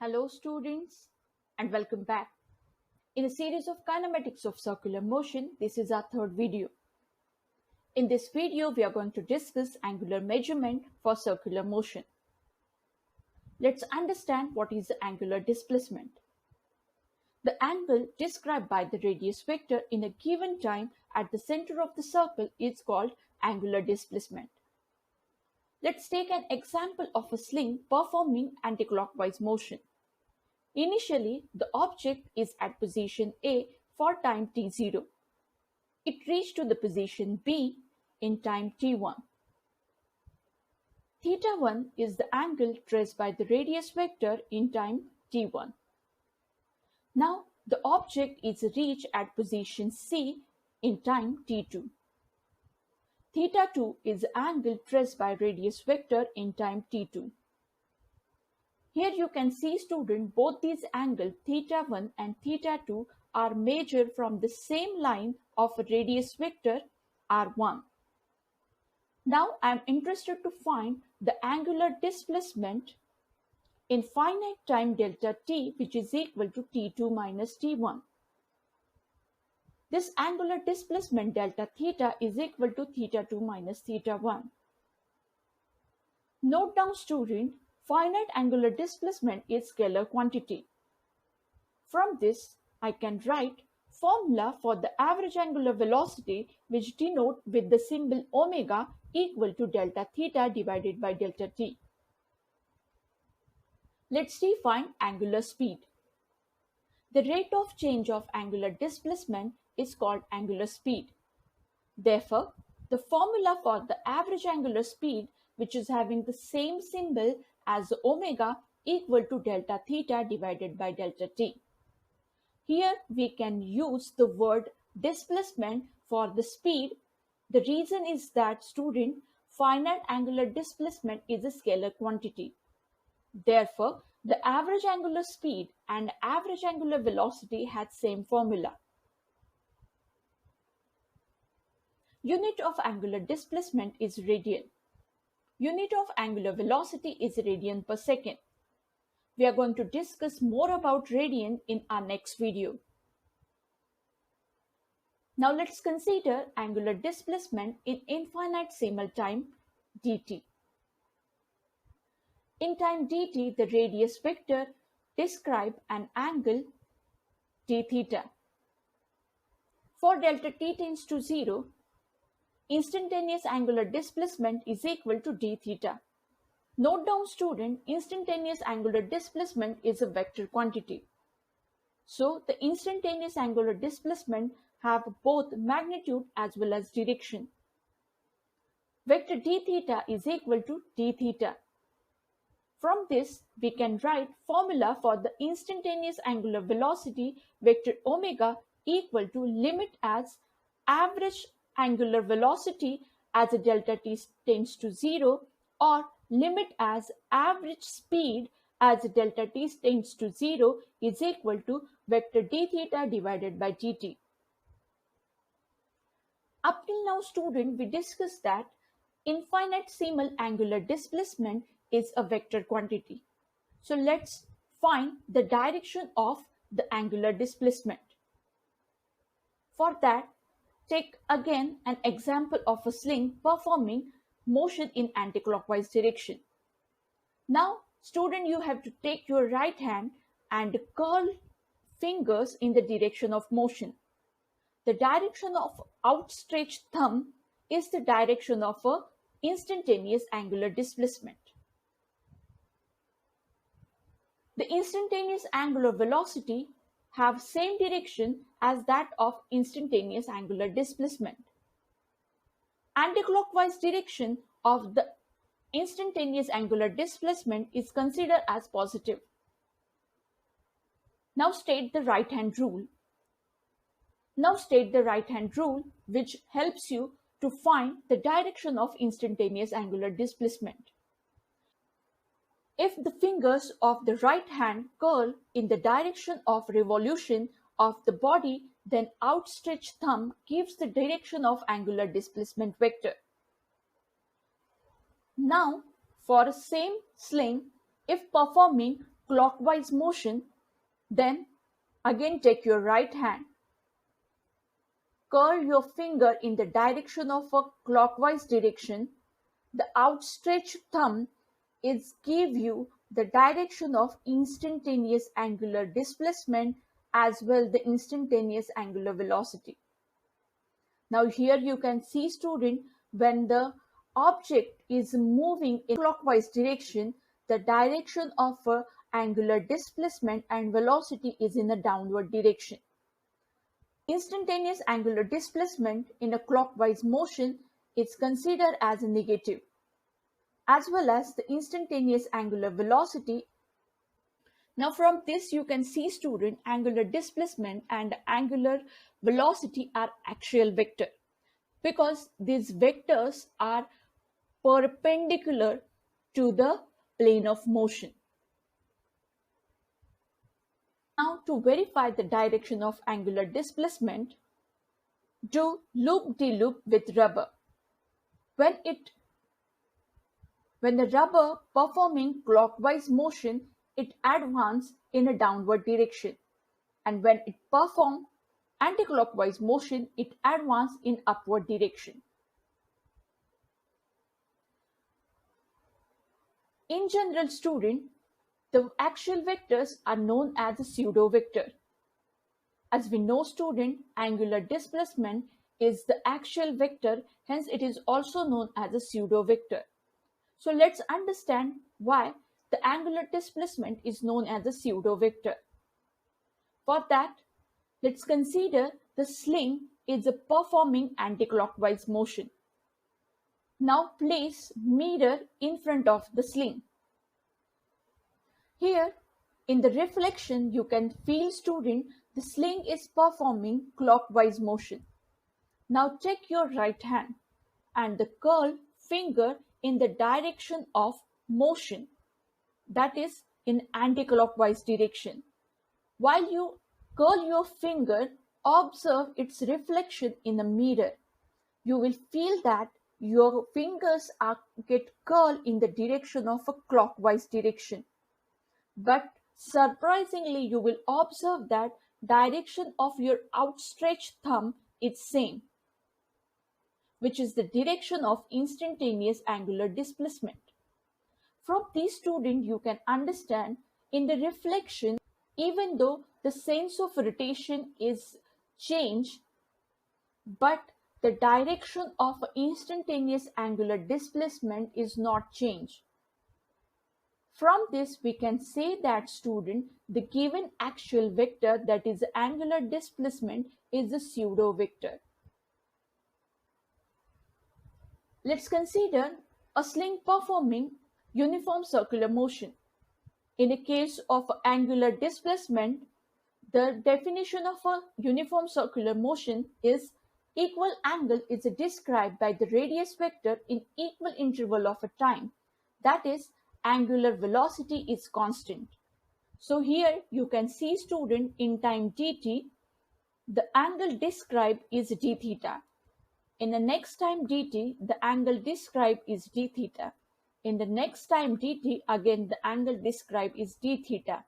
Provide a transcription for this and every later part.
Hello students and welcome back. In a series of kinematics of circular motion, this is our third video. In this video, we are going to discuss angular measurement for circular motion. Let's understand what is the angular displacement. The angle described by the radius vector in a given time at the center of the circle is called angular displacement. Let's take an example of a sling performing anticlockwise motion. Initially, the object is at position A for time t0. It reached to the position B in time t1. Theta 1 is the angle traced by the radius vector in time t1. Now, the object is reached at position C in time t2. Theta 2 is the angle traced by radius vector in time t2. Here you can see student, both these angles theta 1 and theta 2 are measured from the same line of a radius vector r1. Now I am interested to find the angular displacement in finite time delta t, which is equal to t2 minus t1. This angular displacement delta theta is equal to theta 2 minus theta 1. Note down student, finite angular displacement is scalar quantity. From this, I can write formula for the average angular velocity, which denote with the symbol omega equal to delta theta divided by delta t. Let's define angular speed. The rate of change of angular displacement is called angular speed. Therefore, the formula for the average angular speed, which is having the same symbol as omega, equal to delta theta divided by delta t. Here we can use the word displacement for the speed. The reason is that student, finite angular displacement is a scalar quantity. Therefore, the average angular speed and average angular velocity had same formula. Unit of angular displacement is radian. Unit of angular velocity is radian per second. We are going to discuss more about radian in our next video. Now let's consider angular displacement in infinitesimal time dt. In time dt, the radius vector describes an angle d theta. For delta t tends to 0, instantaneous angular displacement is equal to d theta. Note down student, instantaneous angular displacement is a vector quantity. So the instantaneous angular displacement have both magnitude as well as direction. Vector d theta is equal to d theta. From this, we can write formula for the instantaneous angular velocity vector omega equal to limit as average angular velocity as a delta t tends to 0 or limit as average speed as delta t tends to 0 is equal to vector d theta divided by dt. Up till now student, we discussed that infinitesimal angular displacement is a vector quantity. So let's find the direction of the angular displacement. For that, take again an example of a sling performing motion in anticlockwise direction. Now, student, you have to take your right hand and curl fingers in the direction of motion. The direction of outstretched thumb is the direction of a instantaneous angular displacement. The instantaneous angular velocity have same direction as that of instantaneous angular displacement. Anticlockwise direction of the instantaneous angular displacement is considered as positive. Now state the right hand rule. Which helps you to find the direction of instantaneous angular displacement. If the fingers of the right hand curl in the direction of revolution of the body, then outstretched thumb gives the direction of angular displacement vector. Now, for a same sling, if performing clockwise motion, then again take your right hand, curl your finger in the direction of a clockwise direction. The outstretched thumb is give you the direction of instantaneous angular displacement as well the instantaneous angular velocity. Now here you can see, student, when the object is moving in clockwise direction, the direction of angular displacement and velocity is in a downward direction. Instantaneous angular displacement in a clockwise motion is considered as a negative, as well as the instantaneous angular velocity. Now from this you can see, student, angular displacement and angular velocity are axial vector because these vectors are perpendicular to the plane of motion. Now to verify the direction of angular displacement, do loop-de-loop with rubber. When the rubber performing clockwise motion, it advances in a downward direction, and when it performs anti-clockwise motion, it advances in upward direction. In general, student, the axial vectors are known as a pseudo vector. As we know, student, angular displacement is the axial vector, hence it is also known as a pseudo vector. So let's understand why the angular displacement is known as a pseudo vector. For that, let's consider the sling is a performing anti-clockwise motion. Now place mirror in front of the sling. Here in the reflection you can feel, student, the sling is performing clockwise motion. Now take your right hand and the curl finger in the direction of motion, that is in anti-clockwise direction. While you curl your finger, observe its reflection in the mirror. You will feel that your fingers get curled in the direction of a clockwise direction. But surprisingly, you will observe that direction of your outstretched thumb is same, which is the direction of instantaneous angular displacement. From this, student, you can understand in the reflection, even though the sense of rotation is changed, but the direction of instantaneous angular displacement is not changed. From this, we can say that, student, the given axial vector, that is angular displacement, is a pseudo vector. Let's consider a sling performing uniform circular motion. In a case of angular displacement, the definition of a uniform circular motion is equal angle is described by the radius vector in equal interval of a time. That is, angular velocity is constant. So here you can see, student, in time dt, the angle described is d theta. In the next time dt, the angle described is d theta. In the next time dt, again the angle described is d theta.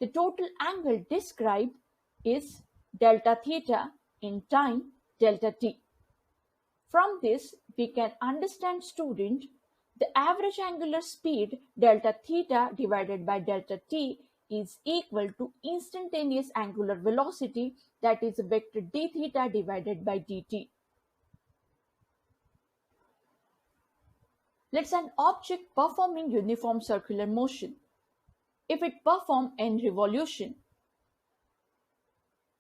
The total angle described is delta theta in time delta t. From this, we can understand, student, the average angular speed delta theta divided by delta t is equal to instantaneous angular velocity, that is vector d theta divided by dt. Let's an object performing uniform circular motion. If it performs n revolution,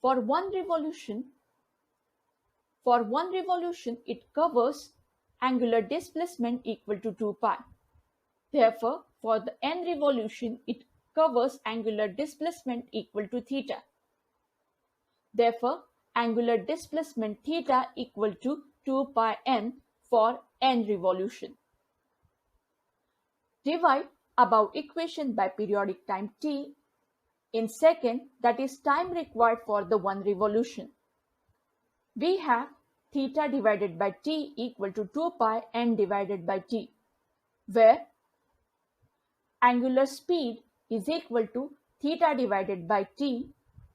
for one revolution it covers angular displacement equal to 2 pi. Therefore, for the n revolution, it covers angular displacement equal to theta. Therefore, angular displacement theta equal to 2 pi n for n revolution. Divide above equation by periodic time t in second, that is time required for the one revolution. We have theta divided by t equal to 2 pi n divided by t, where angular speed is equal to theta divided by t,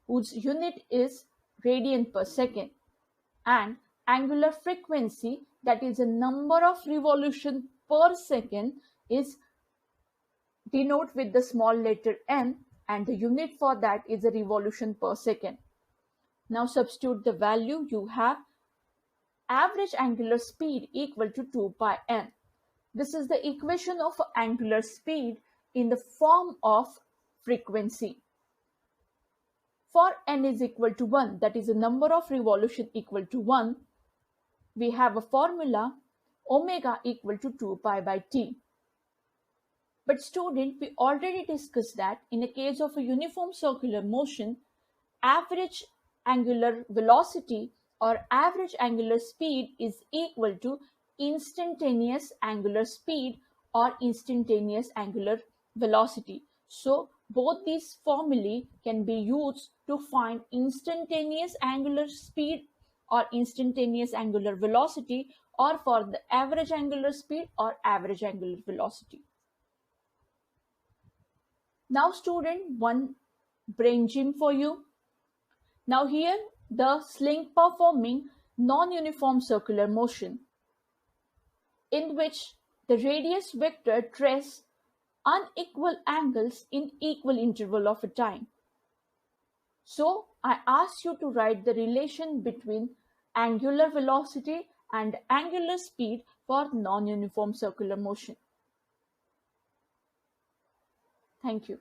whose unit is radian per second, and angular frequency, that is a number of revolution per second, is denoted with the small letter n, and the unit for that is a revolution per second. Now substitute the value. You have average angular speed equal to 2 pi n. This is the equation of angular speed in the form of frequency. For n is equal to 1, that is a number of revolution equal to 1, we have a formula omega equal to 2 pi by t. But student, we already discussed that in a case of a uniform circular motion, average angular velocity or average angular speed is equal to instantaneous angular speed or instantaneous angular velocity. So both these formulae can be used to find instantaneous angular speed or instantaneous angular velocity, or for the average angular speed or average angular velocity. Now student, one brain gym for you. Now here the sling performing non-uniform circular motion, in which the radius vector traces unequal angles in equal interval of a time. So I asked you to write the relation between angular velocity and angular speed for non-uniform circular motion. Thank you.